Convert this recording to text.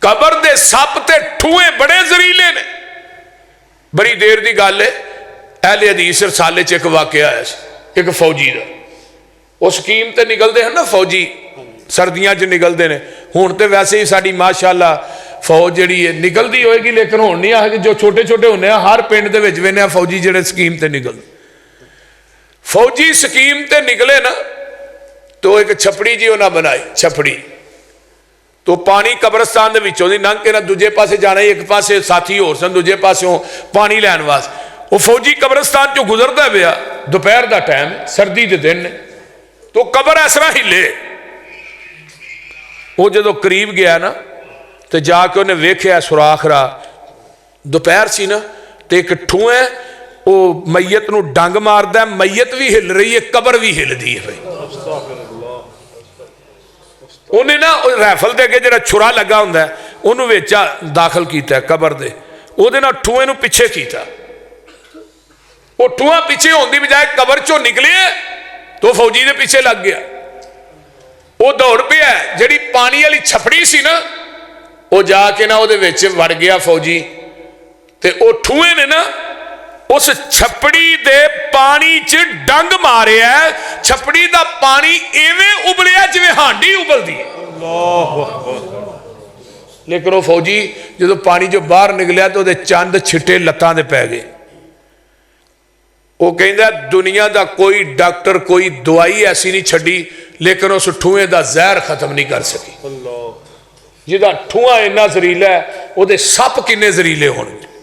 Cover दे सप ते ठूए बड़े जरीले ने। बड़ी देर की गल है, अहले हदीस रसाले च एक वाकया आया सी एक फौजी का। वो स्कीम ते निकलते हैं ना फौजी, सर्दियों च निकलते हैं। हुण तो वैसे ही साड़ी माशाअल्लाह फौज जी है निकलती होएगी, लेकिन हुण नहीं आ जो छोटे छोटे होंगे हर पिंड दे विच वेने फौजी जिहड़े स्कीम ते निकल। फौजी स्कीम ते निकले ना तो एक छपड़ी जी उन्हें बनाई, छपड़ी तो पानी कब्रस्तान दे विचों दी लंघ के ना दूजे पासे जाना, एक पासे साथी होर सन दूजे पासों पानी लैन वास्ते। वो फौजी कब्रस्तान चो गुजरता पिया, दोपहर का टाइम सर्दी के दिन ने, तो कबर इस तरह हिले। वो जो करीब गया ना तो जाके उन्हें वेख्या सुराख रहा, दोपहर सी ना, तो एक ठूए वो मैयत नूं डंग मारदा, मैयत भी हिल रही है, कबर भी हिलदी है भाई। उन्हें ना राइफल के अगे जो छुरा लगा होंगे उन्होंने विच दाखिल किया कबर दे, उहदे नाल ठूए नूं पिछे किया। वो ठूआ पिछे होने की बजाय कबर चो निकले तो फौजी के पिछे लग गया। वो दौड़ पिया, जी पानी वाली छपड़ी सी ना वो जाके ना उहदे विच वड़ गया फौजी, ते वो ठूए ने ना उस छपड़ी दे पानी च डंग मारिया। छपड़ी दा पानी इवें उबलिया जिवें हांडी उबलदी है। लेकिन वो फौजी जो पानी जो बाहर निकलिया तो चंद छिट्टे लत्तां दे पै गए। वो कहंदा दुनिया का कोई डॉक्टर कोई दवाई ऐसी नहीं छड़ी, लेकिन उस ठूए का जहर खत्म नहीं कर सकी। जिहदा ठूआ इन्ना जहरीला है, वो सप किन्ने जहरीले होणगे।